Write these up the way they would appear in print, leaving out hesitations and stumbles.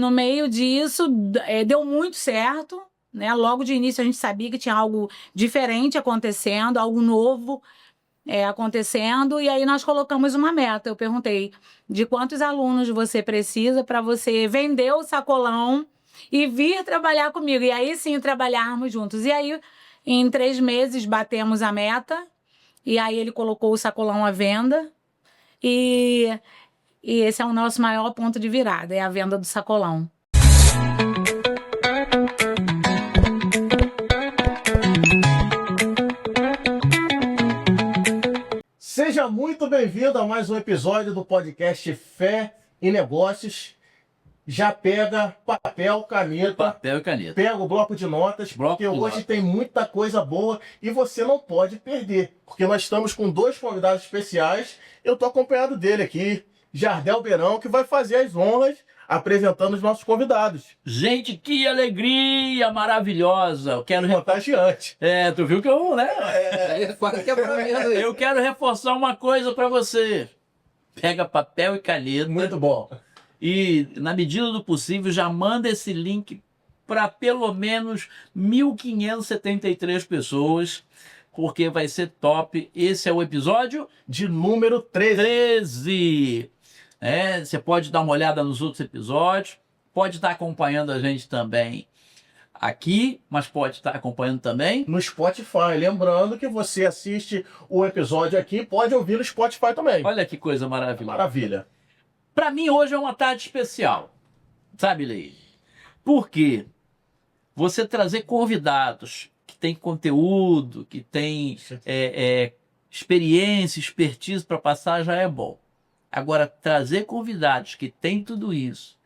no meio disso, deu muito certo, né? Logo de início a gente sabia que tinha algo diferente acontecendo, algo novo acontecendo, e aí nós colocamos uma meta. Eu perguntei de quantos alunos você precisa para você vender o sacolão e vir trabalhar comigo, e aí sim trabalharmos juntos. E aí, em 3 meses, batemos a meta, e aí ele colocou o sacolão à venda, e esse é o nosso maior ponto de virada, é a venda do sacolão. Seja muito bem-vindo a mais um episódio do podcast Fé e Negócios. Já pega papel, caneta. Pega o bloco de notas, porque hoje tem muita coisa boa e você não pode perder. Porque nós estamos com 2 convidados especiais. Eu estou acompanhado dele aqui, Jardel Beirão, que vai fazer as honras apresentando os nossos convidados. Gente, que alegria maravilhosa! Eu quero contagiante. Tu viu que eu, né? Quase que é Eu quero reforçar uma coisa para você. Pega papel e caneta. Muito bom. E, na medida do possível, já manda esse link para pelo menos 1.573 pessoas, porque vai ser top. Esse é o episódio de número 13. Você pode dar uma olhada nos outros episódios, pode estar acompanhando a gente também aqui, mas pode estar acompanhando também no Spotify. Lembrando que você assiste o episódio aqui, pode ouvir no Spotify também. Olha que coisa maravilhosa. Maravilha. Para mim, hoje é uma tarde especial, sabe, Leide? Porque você trazer convidados que têm conteúdo, que têm experiência, expertise para passar já é bom. Agora, trazer convidados que têm tudo isso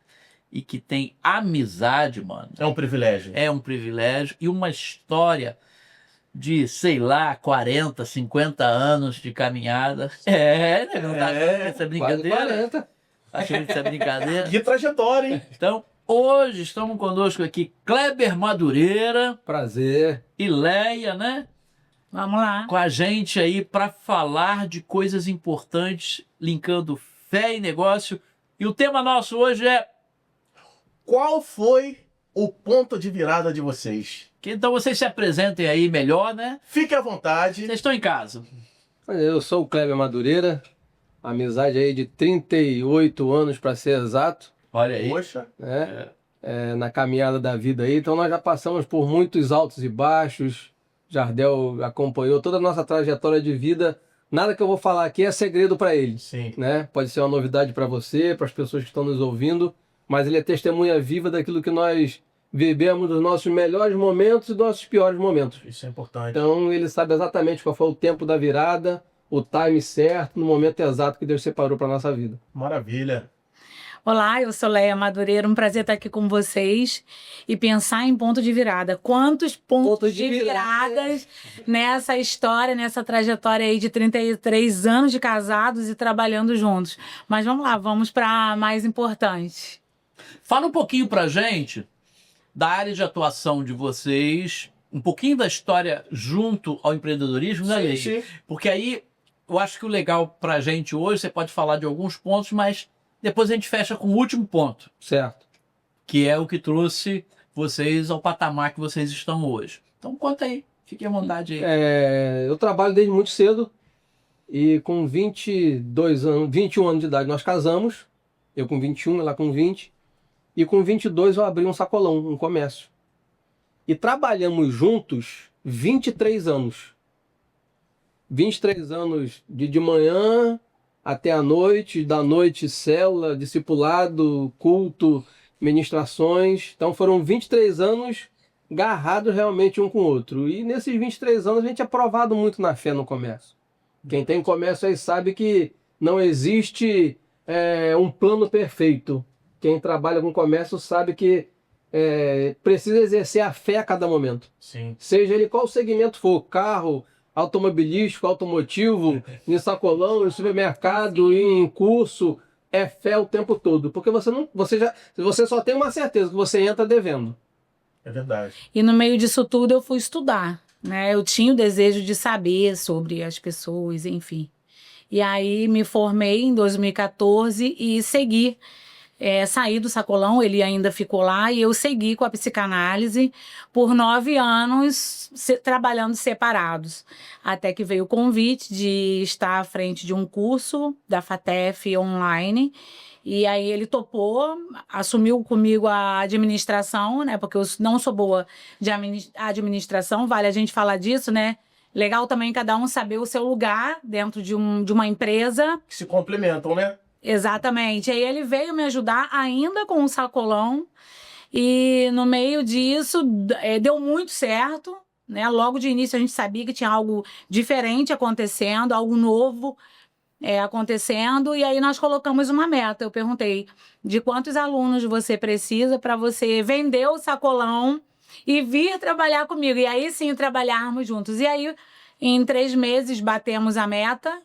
e que têm amizade, mano... é um privilégio. É um privilégio e uma história de, sei lá, 40, 50 anos de caminhada. Não tá essa brincadeira. Achei que isso é brincadeira. Que trajetória, hein? Então, hoje estamos conosco aqui Kleber Madureira. Prazer. E Leia, né? Vamos lá. Com a gente aí para falar de coisas importantes, linkando fé e negócio. E o tema nosso hoje é... qual foi o ponto de virada de vocês? Então vocês se apresentem aí melhor, né? Fique à vontade. Vocês estão em casa. Eu sou o Kleber Madureira. Amizade aí de 38 anos, para ser exato. Olha aí. Poxa. Na caminhada da vida aí. Então nós já passamos por muitos altos e baixos. Jardel acompanhou toda a nossa trajetória de vida. Nada que eu vou falar aqui é segredo para ele. Sim. Né? Pode ser uma novidade para você, para as pessoas que estão nos ouvindo. Mas ele é testemunha viva daquilo que nós vivemos, dos nossos melhores momentos e dos nossos piores momentos. Isso é importante. Então ele sabe exatamente qual foi o tempo da virada, o time certo, no momento exato que Deus separou para a nossa vida. Maravilha. Olá, eu sou Leia Madureira, um prazer estar aqui com vocês e pensar em ponto de virada. Quantos pontos de viradas nessa história, nessa trajetória aí de 33 anos de casados e trabalhando juntos. Mas vamos lá, vamos para mais importante. Fala um pouquinho pra gente da área de atuação de vocês, um pouquinho da história junto ao empreendedorismo, né, Leia? Sim. Porque aí eu acho que o legal pra gente hoje, você pode falar de alguns pontos, mas depois a gente fecha com o último ponto. Certo. Que é o que trouxe vocês ao patamar que vocês estão hoje. Então conta aí, fique à vontade aí. Eu trabalho desde muito cedo e com 22 anos, 21 anos de idade nós casamos. Eu com 21, ela com 20. E com 22 eu abri um sacolão, um comércio. E trabalhamos juntos 23 anos. 23 anos de manhã até a noite, da noite célula, discipulado, culto, ministrações. Então foram 23 anos agarrados realmente um com o outro. E nesses 23 anos a gente é provado muito na fé no comércio. Quem tem comércio aí sabe que não existe um plano perfeito. Quem trabalha com comércio sabe que precisa exercer a fé a cada momento. Sim. Seja ele qual segmento for, carro, automobilístico, automotivo, em sacolão, em supermercado, em curso, é fé o tempo todo. Porque você só tem uma certeza, que você entra devendo. É verdade. E no meio disso tudo eu fui estudar, né? Eu tinha o desejo de saber sobre as pessoas, enfim. E aí me formei em 2014 e segui saí do sacolão, ele ainda ficou lá e eu segui com a psicanálise por 9 anos trabalhando separados. Até que veio o convite de estar à frente de um curso da FATEF online. E aí ele topou, assumiu comigo a administração, né? Porque eu não sou boa de administração, vale a gente falar disso, né? Legal também cada um saber o seu lugar dentro de uma empresa. Que se complementam, né? Exatamente. Aí ele veio me ajudar ainda com o sacolão e no meio disso deu muito certo, né? Logo de início a gente sabia que tinha algo diferente acontecendo, algo novo acontecendo, e aí nós colocamos uma meta. Eu perguntei de quantos alunos você precisa para você vender o sacolão e vir trabalhar comigo, e aí sim trabalharmos juntos. E aí em 3 meses batemos a meta.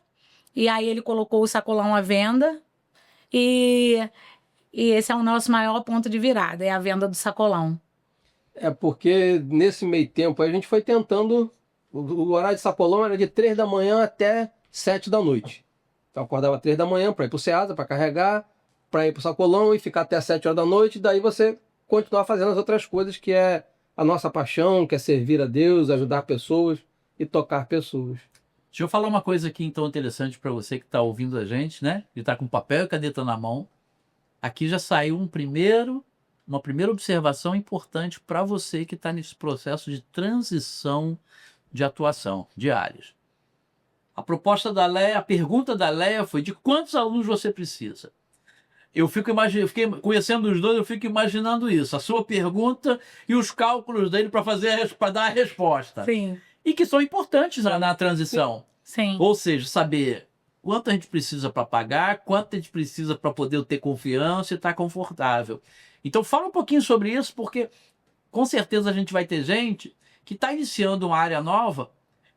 E aí ele colocou o sacolão à venda e esse é o nosso maior ponto de virada, é a venda do sacolão. É porque nesse meio tempo a gente foi tentando, o horário de sacolão era de 3 da manhã até 7 da noite. Então eu acordava 3 da manhã para ir para o SEASA, para carregar, para ir para o sacolão e ficar até 7 horas da noite, daí você continuar fazendo as outras coisas que é a nossa paixão, que é servir a Deus, ajudar pessoas e tocar pessoas. Deixa eu falar uma coisa aqui então interessante para você que está ouvindo a gente, né? E está com papel e caneta na mão. Aqui já saiu uma primeira observação importante para você que está nesse processo de transição de atuação de áreas. A proposta da Leia, a pergunta da Leia foi de quantos alunos você precisa? Eu fiquei conhecendo os dois, eu fico imaginando isso, a sua pergunta e os cálculos dele para dar a resposta. Sim. E que são importantes na transição. Sim. Ou seja, saber quanto a gente precisa para pagar, quanto a gente precisa para poder ter confiança e estar confortável. Então fala um pouquinho sobre isso, porque com certeza a gente vai ter gente que está iniciando uma área nova,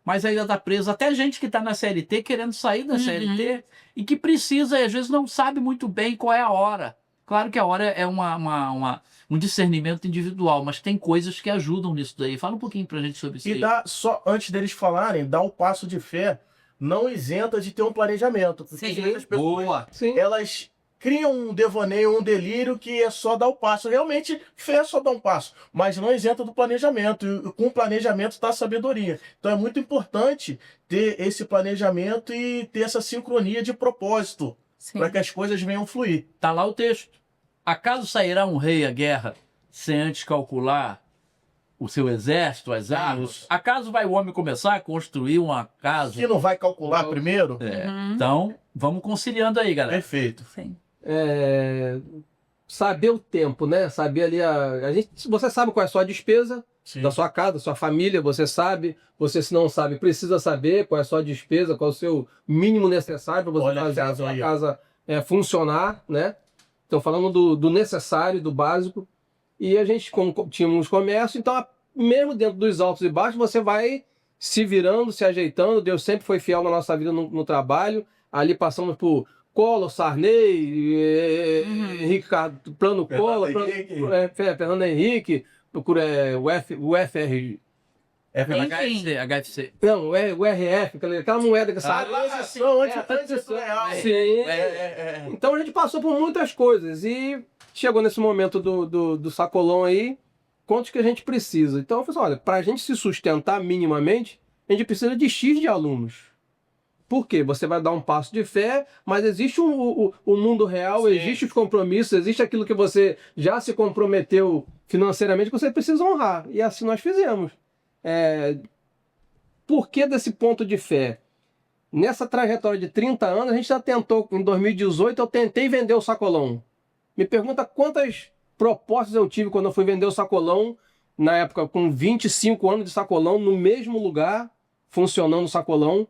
mas ainda está presa. Até gente que está na CLT querendo sair da CLT e que precisa, e às vezes não sabe muito bem qual é a hora. Claro que a hora é um discernimento individual, mas tem coisas que ajudam nisso daí. Fala um pouquinho pra gente sobre isso aí. E só antes deles falarem, dá o passo de fé, não isenta de ter um planejamento. Porque Sim. muitas pessoas, Sim. elas criam um devaneio, um delírio que é só dar o passo. Realmente, fé é só dar um passo, mas não isenta do planejamento. E com o planejamento está a sabedoria. Então é muito importante ter esse planejamento e ter essa sincronia de propósito, para que as coisas venham fluir. Tá lá o texto. Acaso sairá um rei à guerra sem antes calcular o seu exército, as armas? Acaso vai o homem começar a construir uma casa? Se não vai calcular primeiro? Então, vamos conciliando aí, galera. Perfeito. Sim. Saber o tempo, né? Saber ali você sabe qual é a sua despesa, Sim. da sua casa, da sua família, você sabe. Você, se não sabe, precisa saber qual é a sua despesa, qual é o seu mínimo necessário para você fazer a sua casa funcionar, né? Então, falando do necessário, do básico. E a gente, como tínhamos comércio, então, mesmo dentro dos altos e baixos, você vai se virando, se ajeitando. Deus sempre foi fiel na nossa vida no trabalho. Ali passamos por Collor, Sarney, Henrique Plano Collor, Fernando Henrique, o FR. HFC. Não, o RF, aquela moeda que sai. Transição real. Sim. Então a gente passou por muitas coisas e chegou nesse momento do sacolão aí, quantos que a gente precisa. Então eu falei assim, olha, para a gente se sustentar minimamente, a gente precisa de X de alunos. Por quê? Você vai dar um passo de fé, mas existe o mundo real, sim, existe os compromissos, existe aquilo que você já se comprometeu financeiramente que você precisa honrar. E assim nós fizemos. Por que desse ponto de fé? Nessa trajetória de 30 anos, a gente já tentou, em 2018, eu tentei vender o sacolão. Me pergunta quantas propostas eu tive quando eu fui vender o sacolão, na época com 25 anos de sacolão, no mesmo lugar, funcionando o sacolão.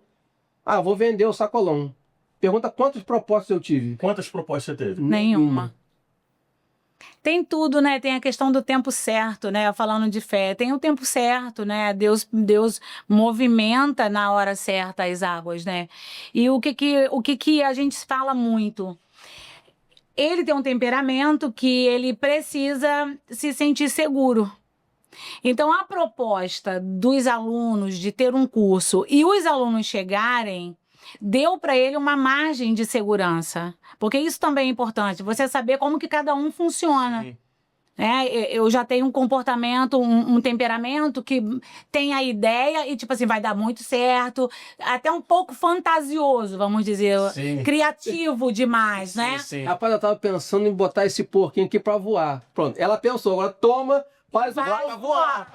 Vou vender o sacolão. Pergunta quantas propostas eu tive. Quantas propostas você teve? Nenhuma. Tem tudo, né? Tem a questão do tempo certo, né? Falando de fé, tem o tempo certo, né? Deus movimenta na hora certa as águas, né? E o que a gente fala muito? Ele tem um temperamento que ele precisa se sentir seguro. Então, a proposta dos alunos de ter um curso e os alunos chegarem deu para ele uma margem de segurança. Porque isso também é importante, você saber como que cada um funciona. Sim. Eu já tenho um comportamento, um temperamento que tem a ideia e, tipo assim, vai dar muito certo, até um pouco fantasioso, vamos dizer, Sim. criativo demais, né? Sim. Rapaz, eu tava pensando em botar esse porquinho aqui pra voar. Pronto, ela pensou, agora toma, faz Vai voar.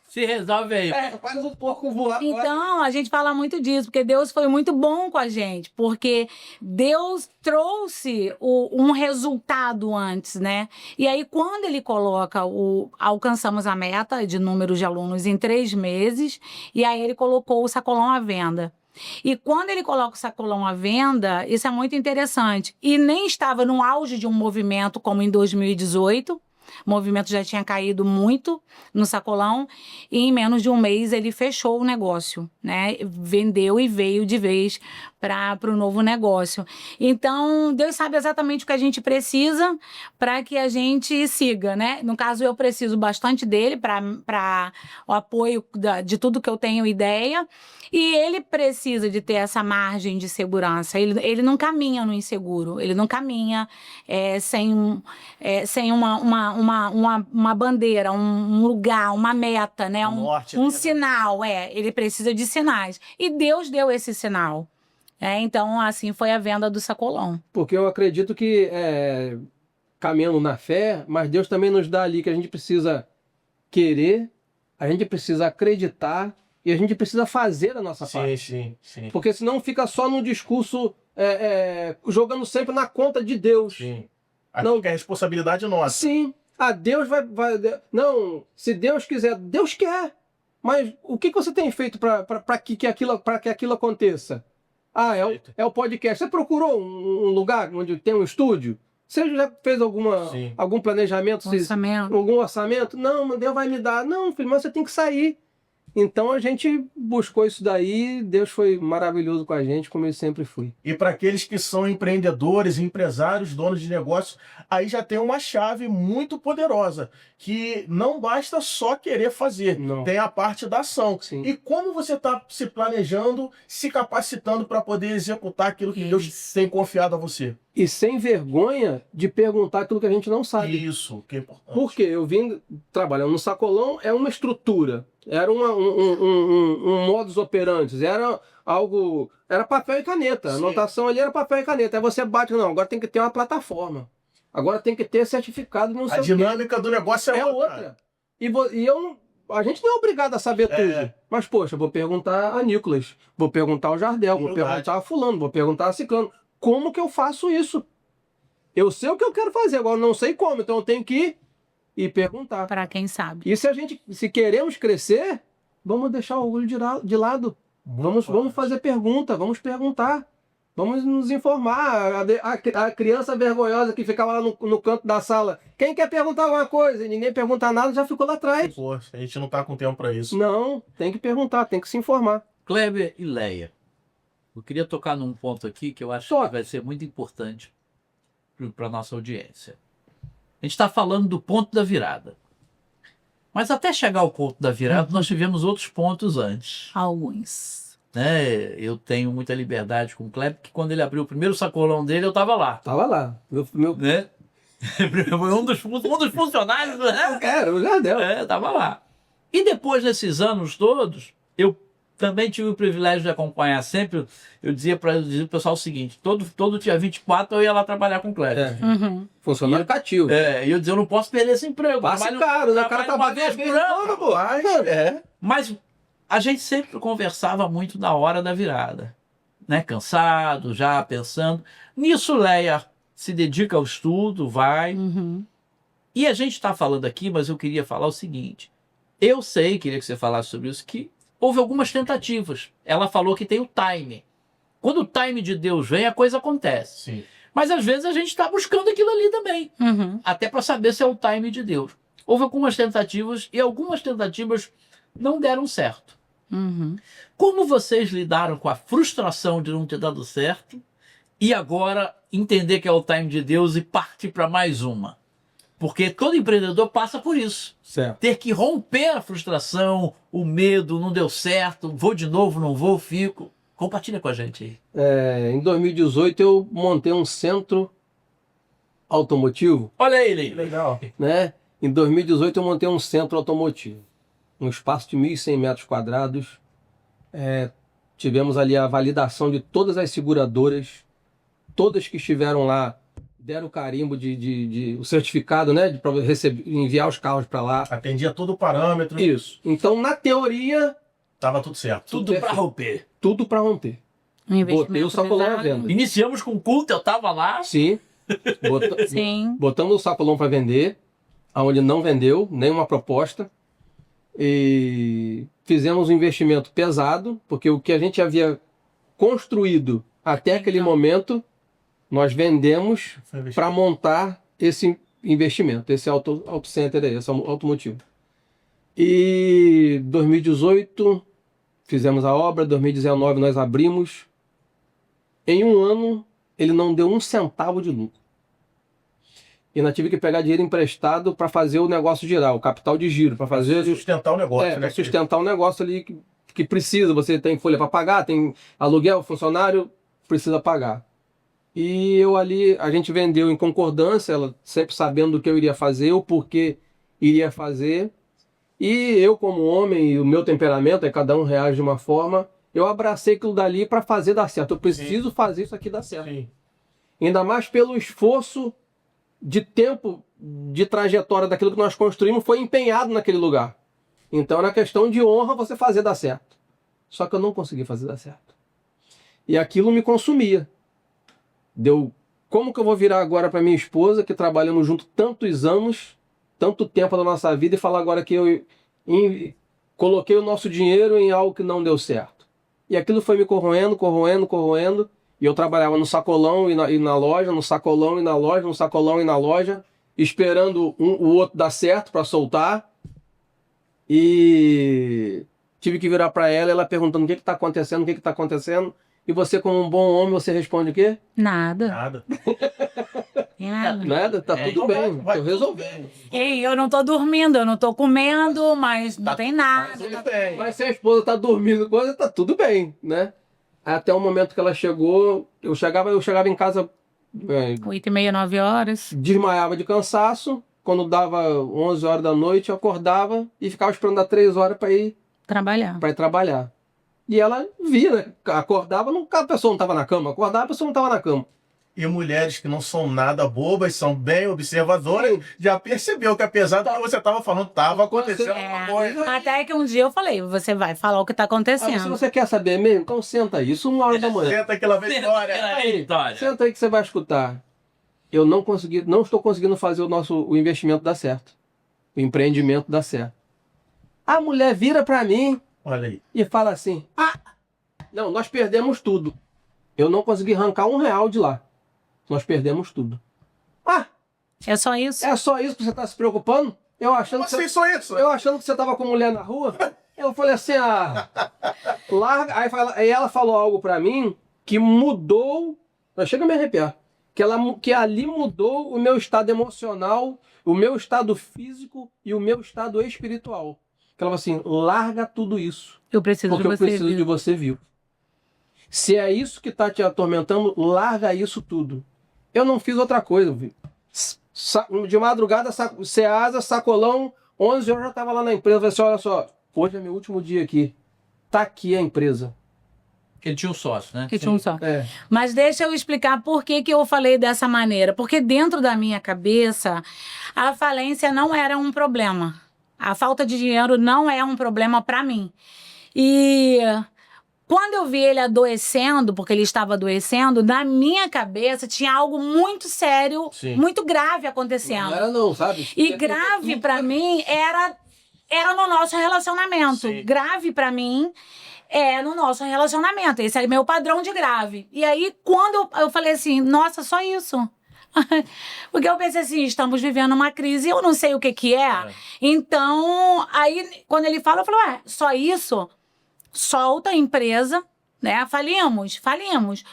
Se resolve aí. faz o porco voar. Então, a gente fala muito disso, porque Deus foi muito bom com a gente, porque Deus trouxe um resultado antes, né? E aí, quando ele coloca alcançamos a meta de número de alunos em 3 meses, e aí ele colocou o sacolão à venda. E quando ele coloca o sacolão à venda, isso é muito interessante. E nem estava no auge de um movimento como em 2018, o movimento já tinha caído muito no sacolão e em menos de um mês ele fechou o negócio, né? Vendeu e veio de vez para o novo negócio. Então, Deus sabe exatamente o que a gente precisa para que a gente siga, né? No caso, eu preciso bastante dele para o apoio de tudo que eu tenho ideia. E ele precisa de ter essa margem de segurança. Ele não caminha no inseguro, ele não caminha sem uma bandeira, um lugar, uma meta, né? Um sinal. Ele precisa de sinais. E Deus deu esse sinal. Então, assim, foi a venda do sacolão. Porque eu acredito que caminhando na fé, mas Deus também nos dá ali que a gente precisa querer, a gente precisa acreditar e a gente precisa fazer a nossa parte. Sim. Porque senão fica só no discurso jogando sempre na conta de Deus. Sim. Não, que a responsabilidade é nossa. Sim. Deus vai... Não, se Deus quiser, Deus quer. Mas o que você tem feito para que aquilo aconteça? É o podcast. Você procurou um lugar onde tem um estúdio? Você já fez algum planejamento? Algum orçamento? Não, Deus vai me dar. Não, filho, mas você tem que sair. Então a gente buscou isso daí, Deus foi maravilhoso com a gente, como ele sempre foi. E para aqueles que são empreendedores, empresários, donos de negócio, aí já tem uma chave muito poderosa, que não basta só querer fazer, tem a parte da ação. Sim. E como você está se planejando, se capacitando para poder executar aquilo que Deus tem confiado a você? E sem vergonha de perguntar aquilo que a gente não sabe. Isso, que é importante. Porque eu vim trabalhando no sacolão, é uma estrutura, era um modus operandi, era algo, era papel e caneta, a anotação ali era papel e caneta, aí você bate, não, agora tem que ter uma plataforma, agora tem que ter certificado, não sei o quê. A dinâmica do negócio é outra. A gente não é obrigado a saber tudo. Mas, poxa, eu vou perguntar a Nicolas, vou perguntar ao Jardel, vou perguntar a fulano, vou perguntar a ciclano. Como que eu faço isso? Eu sei o que eu quero fazer, agora não sei como, então eu tenho que ir e perguntar. Para quem sabe. E se queremos crescer, vamos deixar o orgulho de lado. Vamos fazer pergunta, vamos perguntar. Vamos nos informar. A criança vergonhosa que ficava lá no canto da sala. Quem quer perguntar alguma coisa? E ninguém pergunta nada, já ficou lá atrás. Poxa, a gente não está com tempo para isso. Não, tem que perguntar, tem que se informar. Kleber e Leia, eu queria tocar num ponto aqui que eu acho que vai ser muito importante para a nossa audiência. A gente está falando do ponto da virada. Mas até chegar ao ponto da virada, nós tivemos outros pontos antes. Alguns. Né? Eu tenho muita liberdade com o Kleber, que quando ele abriu o primeiro sacolão dele, eu estava lá. Estava lá. Né? um dos funcionários, né? Era, o Jardel. Estava lá. E depois desses anos todos, eu também tive o privilégio de acompanhar sempre. Eu dizia para o pessoal o seguinte: todo dia 24 eu ia lá trabalhar com o Kleber. Funcionário cativo. E eu dizia, eu não posso perder esse emprego. Passa caro, né? O cara uma vez por ano, pô. Mas a gente sempre conversava muito na hora da virada. Né? Cansado, já pensando. Nisso, Leia se dedica ao estudo, vai. E a gente está falando aqui, mas eu queria falar o seguinte. Eu sei, queria que você falasse sobre isso, que houve algumas tentativas. Ela falou que tem o time. Quando o time de Deus vem, a coisa acontece. Sim. Mas às vezes a gente está buscando aquilo ali também. Até para saber se é o time de Deus. Houve algumas tentativas e algumas tentativas não deram certo. Como vocês lidaram com a frustração de não ter dado certo e agora entender que é o time de Deus e partir para mais uma? Porque todo empreendedor passa por isso. Certo. Ter que romper a frustração, o medo, não deu certo, vou de novo, não vou, fico. Compartilha com a gente aí. Em 2018 eu montei um centro automotivo. Olha aí, Lei. Legal. Né? Em 2018 eu montei um centro automotivo. Um espaço de 1.100 metros quadrados. Tivemos ali a validação de todas as seguradoras. Todas que estiveram lá deram o carimbo o certificado, né? Para enviar os carros para lá. Atendia todo o parâmetro. Isso. Então, na teoria, Tava tudo certo. Tudo para romper. tudo para romper. Botei o sacolão à venda. Iniciamos com culto, eu tava lá. Sim. Sim. Botamos o sacolão para vender, aonde não vendeu nenhuma proposta. E fizemos um investimento pesado, porque o que a gente havia construído até aquele momento, nós vendemos para montar esse investimento, esse auto center aí, esse automotivo. E 2018 fizemos a obra, 2019 nós abrimos. Em um ano ele não deu um centavo de lucro. E nós tive que pegar dinheiro emprestado para fazer o negócio girar, o capital de giro, para fazer sustentar o negócio, né? Para sustentar o negócio ali que precisa. Você tem folha para pagar, tem aluguel, funcionário, precisa pagar. E a gente vendeu em concordância, ela sempre sabendo do que eu iria fazer, o porquê iria fazer. E eu, como homem, e o meu temperamento, cada um reage de uma forma, eu abracei aquilo dali para fazer dar certo. Eu preciso fazer isso aqui dar certo. Sim. Ainda mais pelo esforço de tempo, de trajetória daquilo que nós construímos, foi empenhado naquele lugar. Então, na questão de honra, você fazer dar certo. Só que eu não consegui fazer dar certo. E aquilo me consumia. Como que eu vou virar agora para minha esposa, que trabalhamos junto tantos anos, tanto tempo da nossa vida, e falar agora que eu coloquei o nosso dinheiro em algo que não deu certo. E aquilo foi me corroendo. E eu trabalhava no sacolão e na loja, no sacolão e na loja, no sacolão e na loja, esperando o outro dar certo para soltar. E tive que virar para ela perguntando o que está acontecendo, o que está acontecendo. E você, como um bom homem, você responde o quê? Nada. Nada, tá tudo bem, tô resolvendo. Ei, eu não tô dormindo, eu não tô comendo, mas não tem nada. Mas se a esposa tá dormindo, tá tudo bem, né? Até o momento que ela chegou, eu chegava em casa 8h30, 9h. Desmaiava de cansaço. Quando dava 11 horas da noite, eu acordava e ficava esperando dar 3 horas para ir trabalhar. E ela via, né? Acordava, a pessoa não estava na cama. Acordava, a pessoa não estava na cama. E mulheres que não são nada bobas, são bem observadoras, já percebeu que apesar do que você estava falando, estava acontecendo alguma coisa. Até que um dia eu falei, você vai falar o que está acontecendo. Se você quer saber mesmo, então senta aí. Isso 1h da manhã. Senta que ela vem história. Senta aí que você vai escutar. Eu não estou conseguindo fazer o investimento dar certo. O empreendimento dar certo. A mulher vira para mim, olha aí, e fala assim, não, nós perdemos tudo. Eu não consegui arrancar R$1 de lá. Nós perdemos tudo. É só isso? É só isso que você está se preocupando? Eu achando que você estava com mulher na rua. Eu falei assim, larga. Aí ela falou algo para mim que mudou. Chega a me arrepiar. Que ali mudou o meu estado emocional, o meu estado físico e o meu estado espiritual. Que ela falou assim, larga tudo isso. Eu preciso de você, viu? Se é isso que está te atormentando, larga isso tudo. Eu não fiz outra coisa, viu? De madrugada, Ceasa, sacolão, 11 horas eu já estava lá na empresa. Eu falei assim, olha só, hoje é meu último dia aqui. Tá aqui a empresa. Ele tinha um sócio, né? Que tinha um sócio. Mas deixa eu explicar por que eu falei dessa maneira. Porque dentro da minha cabeça, a falência não era um problema. A falta de dinheiro não é um problema para mim. E quando eu vi ele adoecendo, porque ele estava adoecendo, na minha cabeça tinha algo muito sério, muito grave acontecendo. Não era não, sabe? E grave para mim era no nosso relacionamento. Sim. Grave para mim no nosso relacionamento. Esse é meu padrão de grave. E aí, quando eu falei assim, nossa, só isso. Porque eu pensei assim, estamos vivendo uma crise, eu não sei o que é. Então, aí, quando ele fala, eu falo, só isso? Solta a empresa, né? Falimos.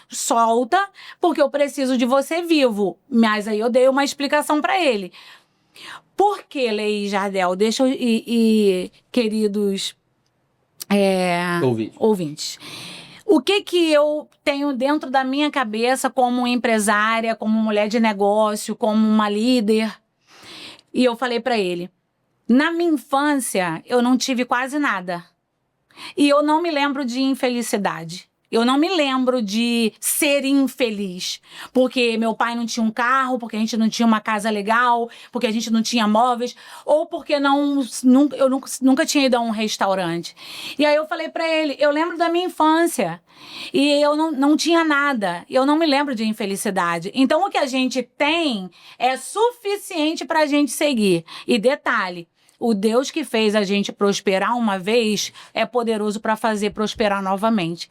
Solta, porque eu preciso de você vivo. Mas aí eu dei uma explicação para ele. Por que, Lei Jardel? Deixa eu... queridos ouvintes. o que eu tenho dentro da minha cabeça como empresária, como mulher de negócio, como uma líder. E eu falei para ele, na minha infância eu não tive quase nada. E eu não me lembro de infelicidade. Eu não me lembro de ser infeliz, porque meu pai não tinha um carro, porque a gente não tinha uma casa legal, porque a gente não tinha móveis, ou porque eu nunca tinha ido a um restaurante. E aí eu falei pra ele, eu lembro da minha infância e eu não tinha nada, eu não me lembro de infelicidade. Então o que a gente tem é suficiente pra gente seguir. E detalhe, o Deus que fez a gente prosperar uma vez é poderoso para fazer prosperar novamente.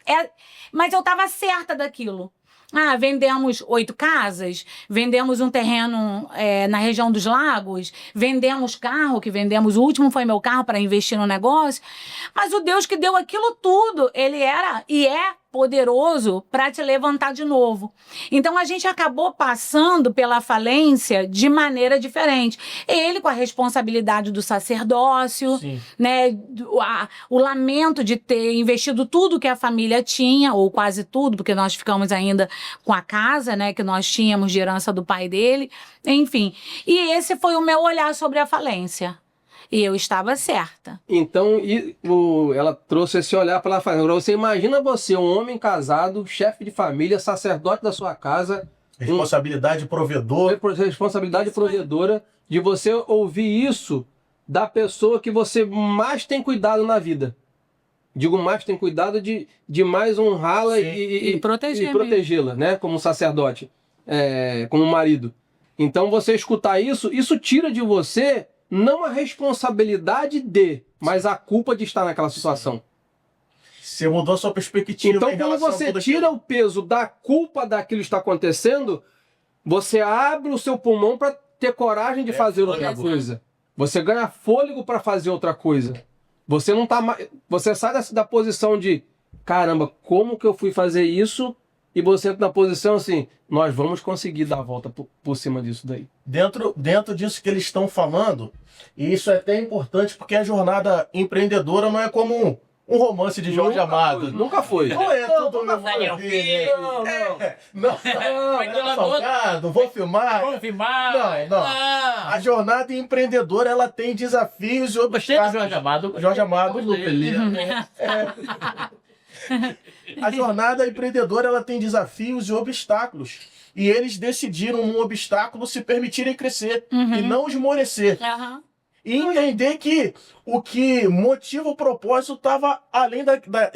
Mas eu estava certa daquilo. Vendemos 8 casas, vendemos um terreno na região dos lagos, vendemos carro, o último foi meu carro para investir no negócio. Mas o Deus que deu aquilo tudo, ele era e é poderoso para te levantar de novo. Então a gente acabou passando pela falência de maneira diferente. Ele com a responsabilidade do sacerdócio, né, o lamento de ter investido tudo que a família tinha, ou quase tudo, porque nós ficamos ainda com a casa, né, que nós tínhamos de herança do pai dele, enfim. E esse foi o meu olhar sobre a falência. E eu estava certa. Então, ela trouxe esse olhar para ela falar. Agora, você imagina você, um homem casado, chefe de família, sacerdote da sua casa. Responsabilidade provedor. Responsabilidade provedora de você ouvir isso da pessoa que você mais tem cuidado na vida. Digo mais, tem cuidado de mais honrá-la e protegê-la, né? Como sacerdote, como marido. Então, você escutar isso tira de você não a responsabilidade mas a culpa de estar naquela situação. Você mudou a sua perspectiva. Então, quando você tira o peso da culpa daquilo que está acontecendo, você abre o seu pulmão para ter coragem de fazer outra coisa. Você ganha fôlego para fazer outra coisa. Você não tá mais, você sai da posição de caramba, como que eu fui fazer isso? E você entra na posição assim, nós vamos conseguir dar a volta por cima disso daí. Dentro disso que eles estão falando, e isso é até importante porque a jornada empreendedora não é como um romance de Jorge Amado. Nunca foi. Não é tudo meu maravilha. Não, salgado, vou filmar. Não. A jornada empreendedora, ela tem desafios e obstáculos. Jorge Amado. A jornada empreendedora, ela tem desafios e obstáculos. E eles decidiram, num obstáculo, se permitirem crescer e não esmorecer. E entender que o que motiva o propósito estava além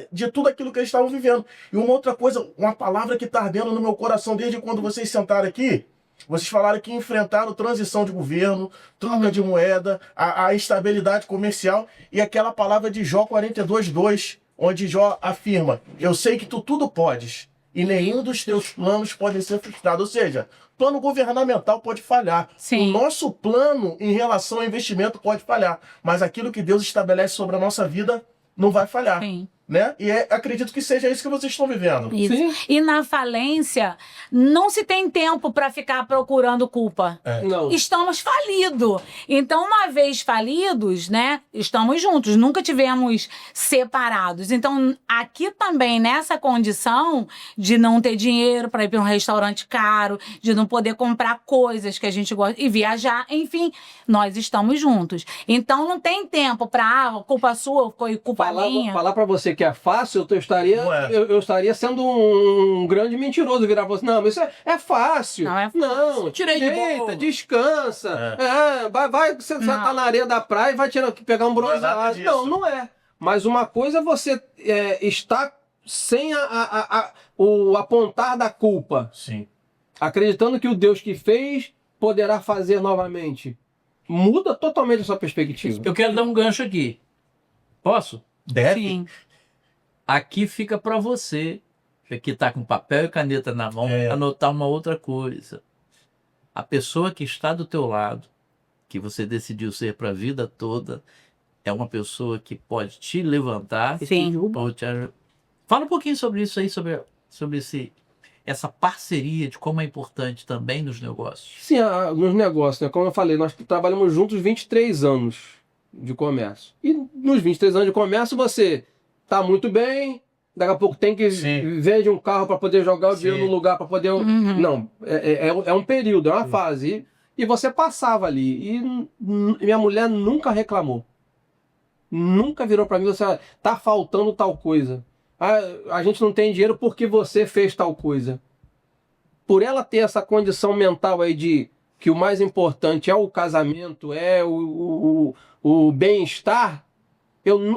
de tudo aquilo que eles estavam vivendo. E uma outra coisa, uma palavra que está ardendo no meu coração desde quando vocês sentaram aqui, vocês falaram que enfrentaram transição de governo, troca de moeda, a instabilidade comercial e aquela palavra de Jó 42:2, onde Jó afirma, eu sei que tu tudo podes e nenhum dos teus planos pode ser frustrado. Ou seja, plano governamental pode falhar. Sim. O nosso plano em relação ao investimento pode falhar, mas aquilo que Deus estabelece sobre a nossa vida não vai falhar. Sim. Né? E acredito que seja isso que vocês estão vivendo. Sim. E na falência, não se tem tempo para ficar procurando culpa. Não. Estamos falidos. Então, uma vez falidos, né, estamos juntos, nunca tivemos separados. Então, aqui também, nessa condição de não ter dinheiro para ir para um restaurante caro, de não poder comprar coisas que a gente gosta e viajar, enfim, nós estamos juntos. Então, não tem tempo para culpa sua, foi culpa minha. Falar para você que é fácil, eu estaria sendo um grande mentiroso, virar você. Não, mas isso é fácil. Não é fácil. Não, deita, descansa. Vai, você tá na areia da praia e vai pegar um bronzeado. Não é. Mas uma coisa é você estar sem o apontar da culpa. Sim. Acreditando que o Deus que fez poderá fazer novamente. Muda totalmente a sua perspectiva. Eu quero dar um gancho aqui. Posso? Deve? Sim. Aqui fica para você, que está com papel e caneta na mão, anotar uma outra coisa. A pessoa que está do teu lado, que você decidiu ser para a vida toda, é uma pessoa que pode te levantar. Sim. Fala um pouquinho sobre isso aí, sobre essa parceria, de como é importante também nos negócios. Sim, nos negócios, né? Como eu falei, nós trabalhamos juntos 23 anos de comércio. E nos 23 anos de comércio você está muito bem, daqui a pouco tem que vende um carro para poder jogar o dinheiro no lugar, para poder... Não, é um período, é uma fase. E você passava ali. E minha mulher nunca reclamou. Nunca virou para mim, você tá faltando tal coisa. A gente não tem dinheiro porque você fez tal coisa. Por ela ter essa condição mental aí de que o mais importante é o casamento, é o bem-estar,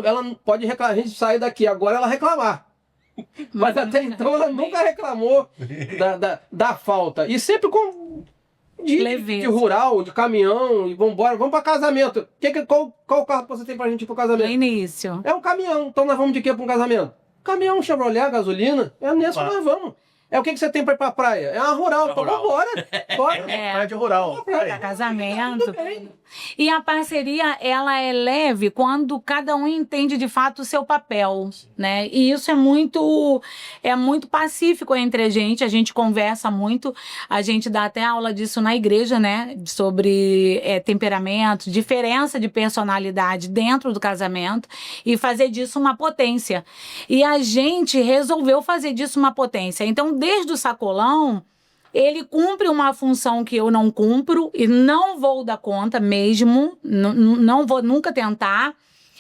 ela pode reclamar, a gente sair daqui agora ela reclamar. Mas até então ela nunca reclamou da falta. E sempre com de rural, de caminhão, e vambora, vamos para casamento. Qual carro você tem pra gente ir pro casamento? No início. É um caminhão. Então nós vamos de quê para um casamento? Caminhão, Chevrolet, gasolina. É nesse que nós vamos. O que você tem pra ir pra praia? É uma rural. Então vambora. Bora. Praia de rural. Pra casamento. E a parceria, ela é leve quando cada um entende de fato o seu papel, né? E isso é muito pacífico entre a gente conversa muito, a gente dá até aula disso na igreja, né? Sobre temperamento, diferença de personalidade dentro do casamento e fazer disso uma potência. E a gente resolveu fazer disso uma potência. Então, desde o sacolão, ele cumpre uma função que eu não cumpro e não vou dar conta mesmo, não vou nunca tentar,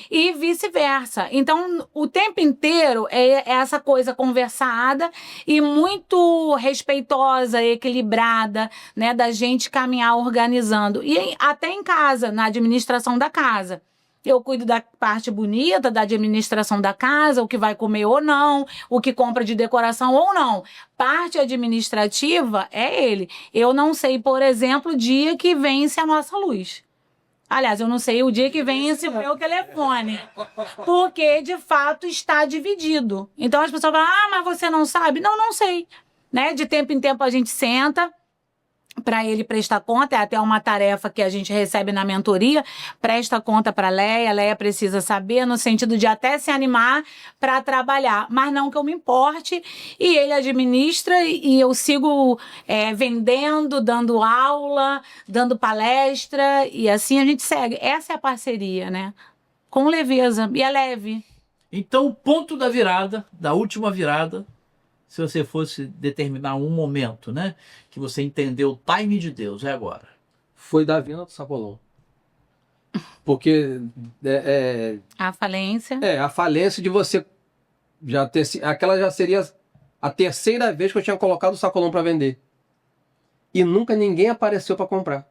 e vice-versa. Então, o tempo inteiro é essa coisa conversada e muito respeitosa, equilibrada, né, da gente caminhar organizando. E até em casa, na administração da casa. Eu cuido da parte bonita, da administração da casa, o que vai comer ou não, o que compra de decoração ou não. Parte administrativa é ele. Eu não sei, por exemplo, o dia que vence a nossa luz. Aliás, eu não sei o dia que vence o meu telefone. Porque, de fato, está dividido. Então, as pessoas falam, mas você não sabe? Não sei. Né? De tempo em tempo a gente senta para ele prestar conta, é até uma tarefa que a gente recebe na mentoria, presta conta para a Leia precisa saber, no sentido de até se animar para trabalhar, mas não que eu me importe, e ele administra e eu sigo vendendo, dando aula, dando palestra, e assim a gente segue. Essa é a parceria, né? Com leveza, e é leve. Então, o ponto da virada, da última virada, se você fosse determinar um momento, né? Que você entendeu o time de Deus, é agora. Foi da venda do sacolão. Porque... a falência. A falência de você já ter... Aquela já seria a terceira vez que eu tinha colocado o sacolão para vender. E nunca ninguém apareceu para comprar.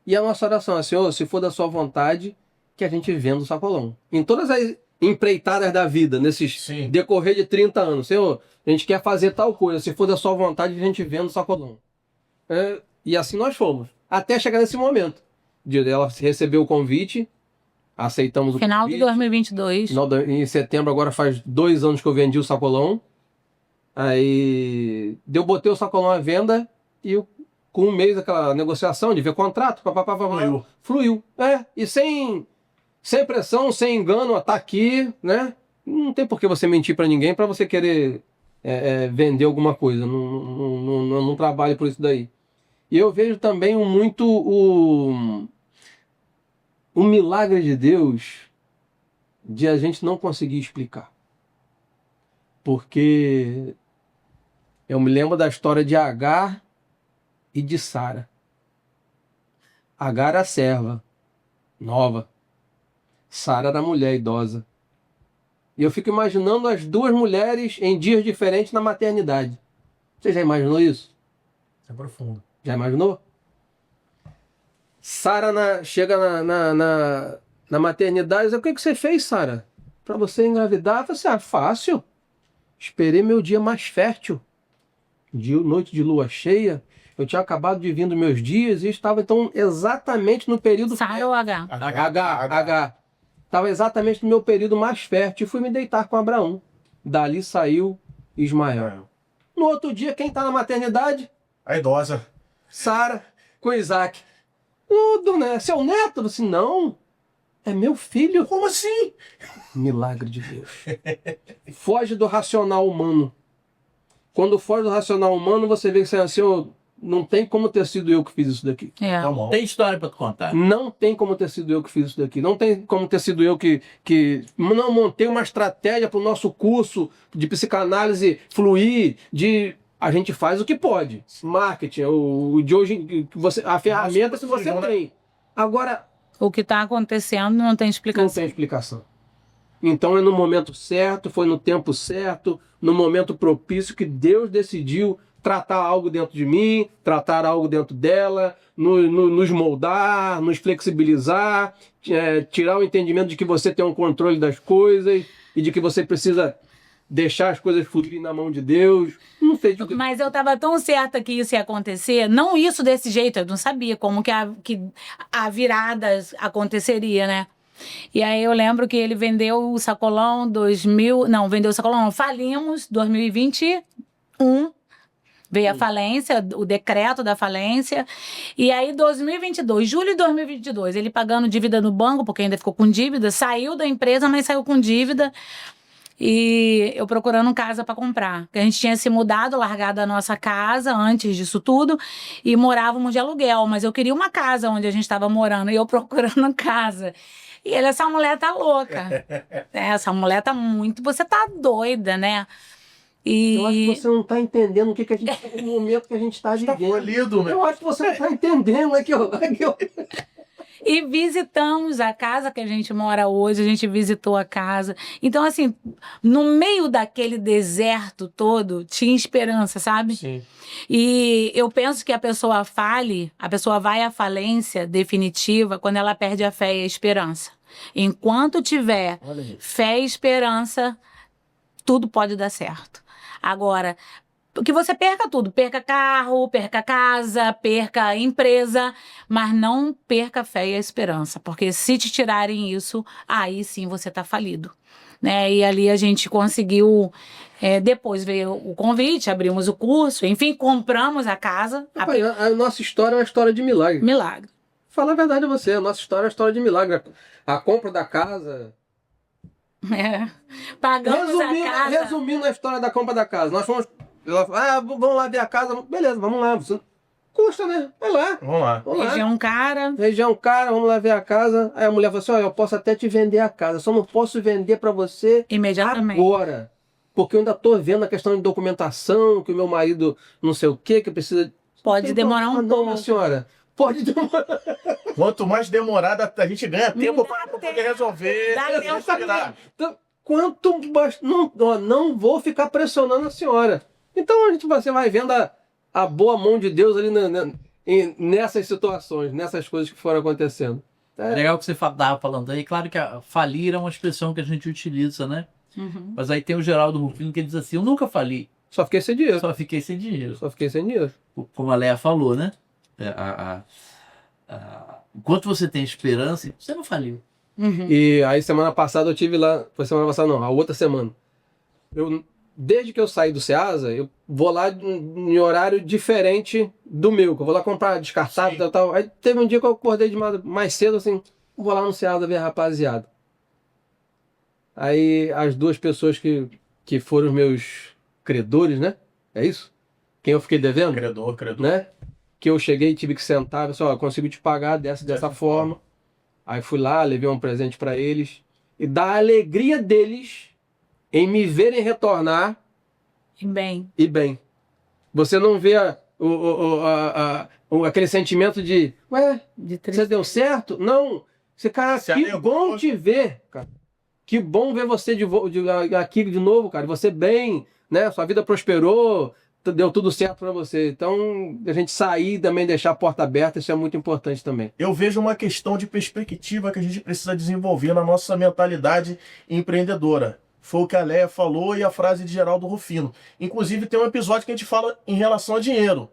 E a nossa oração é, Senhor, se for da sua vontade, que a gente venda o sacolão. Em todas as empreitadas da vida, nesses decorrer de 30 anos. Senhor, a gente quer fazer tal coisa, se for da sua vontade, a gente vende o sacolão. E assim nós fomos, até chegar nesse momento. Ela recebeu o convite, aceitamos o final convite. Final de 2022. Em setembro, agora faz 2 anos que eu vendi o sacolão. Aí eu botei o sacolão à venda e com um mês daquela negociação de ver contrato, fluiu. E sem pressão, sem engano, tá aqui, né? Não tem por que você mentir para ninguém para você querer vender alguma coisa. Não trabalho por isso daí. E eu vejo também muito o milagre de Deus de a gente não conseguir explicar. Porque eu me lembro da história de Agar e de Sara. Agar era a serva, nova. Sara era a mulher idosa. E eu fico imaginando as duas mulheres em dias diferentes na maternidade. Você já imaginou isso? É profundo. Já imaginou? Sara chega na maternidade e diz, o que você fez, Sara? Para você engravidar? Eu falei assim, fácil. Esperei meu dia mais fértil. Noite de lua cheia. Eu tinha acabado de vir dos meus dias e estava então exatamente no período... Sara ou H? H. Estava exatamente no meu período mais fértil e fui me deitar com Abraão. Dali saiu Ismael. No outro dia, quem está na maternidade? A idosa. Sara com Isaac. Tudo, né? Seu neto? Eu disse, não. É meu filho. Como assim? Milagre de Deus. Foge do racional humano. Quando foge do racional humano, você vê que assim, não tem como ter sido eu que fiz isso daqui. Tá bom. Tem história para tu contar. Não tem como ter sido eu que fiz isso daqui. Não tem como ter sido eu que não montei uma estratégia para o nosso curso de psicanálise fluir, a gente faz o que pode. Marketing, o de hoje, a ferramenta que você tem. Agora, O que está acontecendo não tem explicação. não tem explicação. Então é no momento certo, foi no tempo certo, no momento propício que Deus decidiu tratar algo dentro de mim, tratar algo dentro dela, nos moldar, nos flexibilizar, tirar o entendimento de que você tem um controle das coisas e de que você precisa deixar as coisas fluírem na mão de Deus. Não sei de que... Mas eu estava tão certa que isso ia acontecer, não isso desse jeito, eu não sabia como que a virada aconteceria, né? E aí eu lembro que ele vendeu o sacolão falimos 2021, veio a falência, o decreto da falência, e aí 2022, julho de 2022, ele pagando dívida no banco, porque ainda ficou com dívida, saiu da empresa, mas saiu com dívida, e eu procurando casa para comprar, porque a gente tinha se mudado, largado a nossa casa antes disso tudo, e morávamos de aluguel, mas eu queria uma casa onde a gente estava morando, e eu procurando casa. E ele, essa mulher tá louca. Essa mulher tá muito... Você tá doida, né? E... Eu acho que você não tá entendendo o que a gente... o momento que a gente tá vivendo. Tá falido, meu. Eu acho que você não tá entendendo. E visitamos a casa que a gente mora hoje, a gente visitou a casa. Então, assim, no meio daquele deserto todo, tinha esperança, sabe? Sim. E eu penso que a pessoa vai à falência definitiva quando ela perde a fé e a esperança. Enquanto tiver fé e esperança, tudo pode dar certo. Agora, que você perca tudo, perca carro, perca casa, perca empresa, mas não perca a fé e a esperança, porque se te tirarem isso, aí sim você tá falido, né? E ali a gente conseguiu, depois veio o convite, abrimos o curso, enfim, compramos a casa. A nossa história é uma história de milagre. Milagre. Fala a verdade a você, a nossa história é uma história de milagre. A compra da casa... Pagamos a casa. Resumindo a história da compra da casa, nós fomos... vamos lá ver a casa. Beleza, vamos lá. Custa, né? Vai lá. Vamos lá. Região cara. Região cara, vamos lá ver a casa. Aí a mulher falou assim, olha, eu posso até te vender a casa, só não posso vender para você imediatamente. Agora. Porque eu ainda tô vendo a questão de documentação, que o meu marido não sei o que precisa... Pode demorar um pouco. Não, senhora. Pode demorar. Quanto mais demorada, a gente ganha tempo para poder resolver. Então, não vou ficar pressionando a senhora. Então você vai vendo a boa mão de Deus ali nessas situações, nessas coisas que foram acontecendo. É legal que você estava falando aí. Claro que falir é uma expressão que a gente utiliza, né? Uhum. Mas aí tem o Geraldo Rufino que diz assim, eu nunca fali. Só fiquei sem dinheiro. Só fiquei sem dinheiro. Só fiquei sem dinheiro. Como a Léa falou, né? Enquanto você tem esperança, você não faliu. Uhum. E aí semana passada eu tive lá, foi semana passada não, a outra semana. Desde que eu saí do Ceasa, eu vou lá em horário diferente do meu, que eu vou lá comprar descartável e tal. Aí teve um dia que eu acordei mais cedo assim, vou lá no Ceasa ver a rapaziada. Aí as duas pessoas que foram os meus credores, né? É isso? Quem eu fiquei devendo? Credor. Né? Que eu cheguei e tive que sentar, pessoal, eu consigo te pagar dessa forma. Aí fui lá, levei um presente para eles. E da alegria deles em me verem retornar. E bem. Você não vê aquele sentimento de... Ué, você deu certo? Não. Cara, que bom te ver, cara. Que bom ver você aqui de novo, cara. Você bem, né? Sua vida prosperou. Deu tudo certo para você. Então, a gente sair também, deixar a porta aberta, isso é muito importante também. Eu vejo uma questão de perspectiva que a gente precisa desenvolver na nossa mentalidade empreendedora. Foi o que a Léa falou e a frase de Geraldo Rufino. Inclusive, tem um episódio que a gente fala em relação a dinheiro.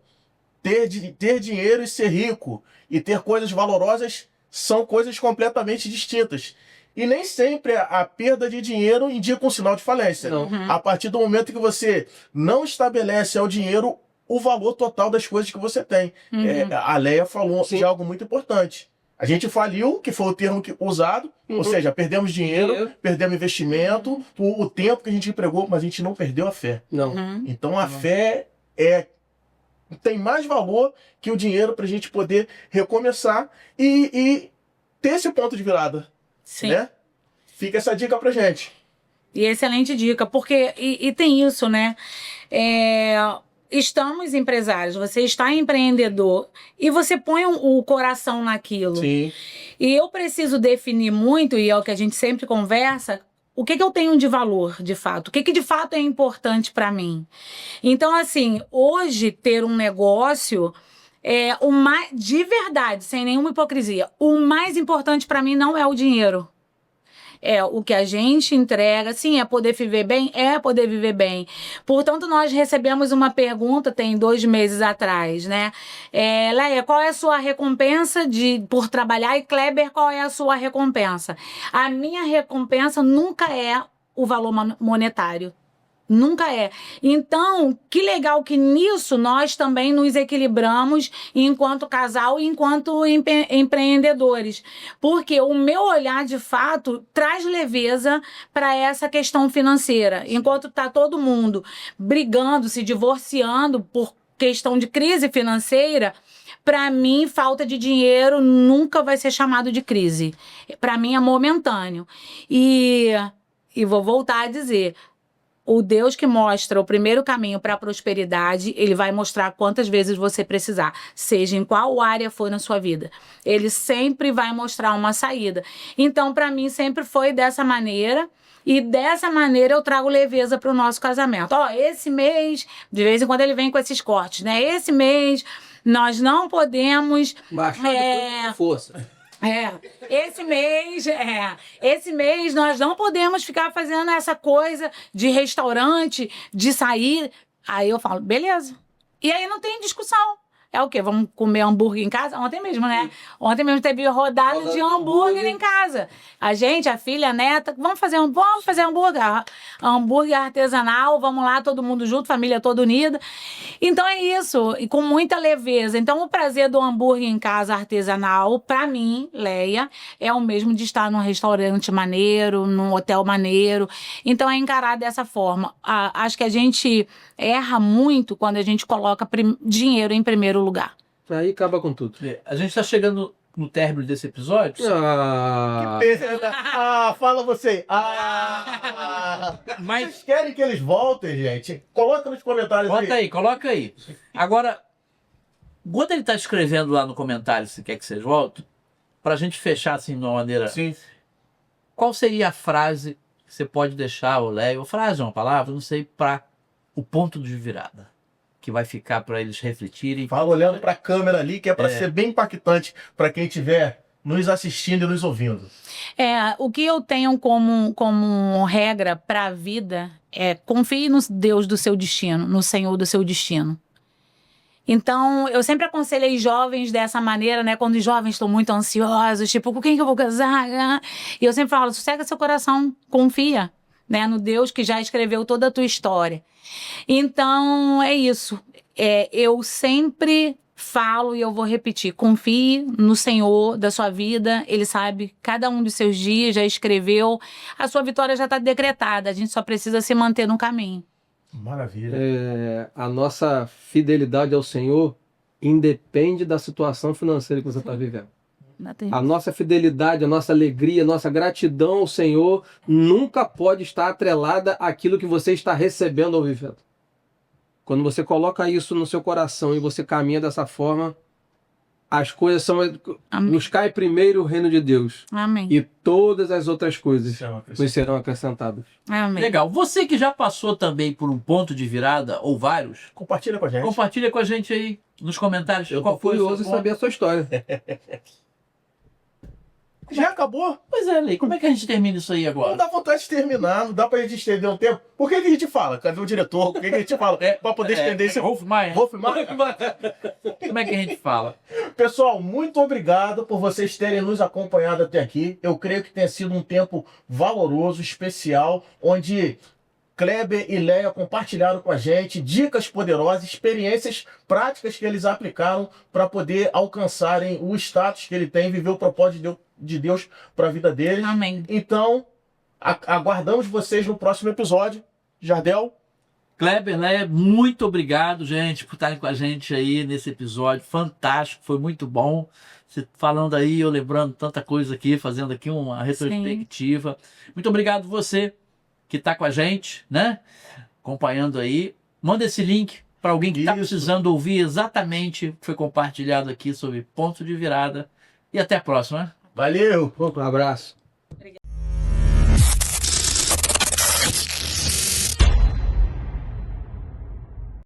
Ter dinheiro e ser rico e ter coisas valorosas são coisas completamente distintas. E nem sempre a perda de dinheiro indica um sinal de falência. Uhum. A partir do momento que você não estabelece ao dinheiro o valor total das coisas que você tem. Uhum. A Léa falou de algo muito importante. A gente faliu, que foi o termo usado, ou seja, perdemos dinheiro, perdemos investimento, o tempo que a gente empregou, mas a gente não perdeu a fé. Não. Uhum. Então a fé é tem mais valor que o dinheiro para a gente poder recomeçar e ter esse ponto de virada. Sim. Né? Fica essa dica pra gente. E excelente dica, porque e tem isso, né? Estamos empresários, você está empreendedor e você põe o coração naquilo. Sim. E eu preciso definir muito, e é o que a gente sempre conversa, o que eu tenho de valor, de fato? O que de fato é importante para mim? Então, assim, hoje ter um negócio de verdade, sem nenhuma hipocrisia, o mais importante para mim não é o dinheiro. É o que a gente entrega. Sim, é poder viver bem? É poder viver bem. Portanto, nós recebemos uma pergunta, tem 2 meses atrás, né? Leia, qual é a sua recompensa por trabalhar? E Kleber, qual é a sua recompensa? A minha recompensa nunca é o valor monetário. Nunca é. Então, que legal que nisso nós também nos equilibramos enquanto casal e enquanto empreendedores. Porque o meu olhar, de fato, traz leveza para essa questão financeira. Enquanto está todo mundo brigando, se divorciando por questão de crise financeira, para mim, falta de dinheiro nunca vai ser chamado de crise. Para mim, é momentâneo. E vou voltar a dizer... O Deus que mostra o primeiro caminho para a prosperidade, ele vai mostrar quantas vezes você precisar, seja em qual área for na sua vida. Ele sempre vai mostrar uma saída. Então, para mim, sempre foi dessa maneira. E dessa maneira eu trago leveza para o nosso casamento. Esse mês, de vez em quando ele vem com esses cortes, né? Esse mês nós não podemos... Baixar força. Esse mês nós não podemos ficar fazendo essa coisa de restaurante, de sair. Aí eu falo, beleza. E aí não tem discussão. É o quê? Vamos comer hambúrguer em casa? Ontem mesmo, né? Ontem mesmo teve rodada de hambúrguer em casa. A gente, a filha, a neta, vamos fazer hambúrguer. Hambúrguer artesanal, vamos lá, todo mundo junto, família toda unida. Então é isso, e com muita leveza. Então o prazer do hambúrguer em casa artesanal, pra mim, Leia, é o mesmo de estar num restaurante maneiro, num hotel maneiro. Então é encarar dessa forma. Acho que a gente erra muito quando a gente coloca dinheiro em primeiro lugar. Aí acaba com tudo. A gente está chegando no término desse episódio. Fala você. Mas vocês querem que eles voltem, gente? Coloca nos comentários aí. Coloca aí. Agora, quando ele está escrevendo lá no comentário se quer que vocês voltem, para a gente fechar assim de uma maneira... Sim. Qual seria a frase que você pode deixar, o Léo, ou frase, uma palavra, não sei, para o ponto de virada? Que vai ficar para eles refletirem. Fala olhando para a câmera ali, que é para ser bem impactante para quem estiver nos assistindo e nos ouvindo. O que eu tenho como regra para a vida é confie no Deus do seu destino, no Senhor do seu destino. Então, eu sempre aconselhei jovens dessa maneira, né? Quando os jovens estão muito ansiosos, tipo, com quem que eu vou casar? E eu sempre falo, sossega seu coração, confia, né? No Deus que já escreveu toda a tua história. Então, é isso. Eu sempre falo e eu vou repetir. Confie no Senhor da sua vida. Ele sabe cada um dos seus dias, já escreveu. A sua vitória já está decretada. A gente só precisa se manter no caminho. Maravilha. A nossa fidelidade ao Senhor independe da situação financeira que você está vivendo. A nossa fidelidade, a nossa alegria, a nossa gratidão ao Senhor nunca pode estar atrelada àquilo que você está recebendo ou vivendo. Quando você coloca isso no seu coração e você caminha dessa forma, as coisas são... Amém. Nos cai primeiro o reino de Deus. Amém. E todas as outras coisas nos serão acrescentadas. Amém. Legal. Você que já passou também por um ponto de virada, ou vários, compartilha com a gente. Compartilha com a gente aí nos comentários. Eu tô curioso em saber a sua história. Já acabou? Pois é, Lei. Como é que a gente termina isso aí agora? Não dá vontade de terminar, não dá pra gente estender um tempo. Por que a gente fala? Cadê o diretor? Por que a gente fala? Pra poder estender esse... Wolf Maia. Como é que a gente fala? Pessoal, muito obrigado por vocês terem nos acompanhado até aqui. Eu creio que tenha sido um tempo valoroso, especial, onde Kleber e Leia compartilharam com a gente dicas poderosas, experiências práticas que eles aplicaram para poder alcançarem o status que ele tem, viver o propósito de Deus para a vida deles. Amém. Então, aguardamos vocês no próximo episódio. Jardel? Kleber, né? Muito obrigado, gente, por estarem com a gente aí nesse episódio fantástico, foi muito bom. Você falando aí, eu lembrando tanta coisa aqui, fazendo aqui uma retrospectiva. Sim. Muito obrigado você que está com a gente, né? Acompanhando aí. Manda esse link para alguém que está precisando ouvir exatamente o que foi compartilhado aqui sobre ponto de virada. E até a próxima. Valeu! Um abraço.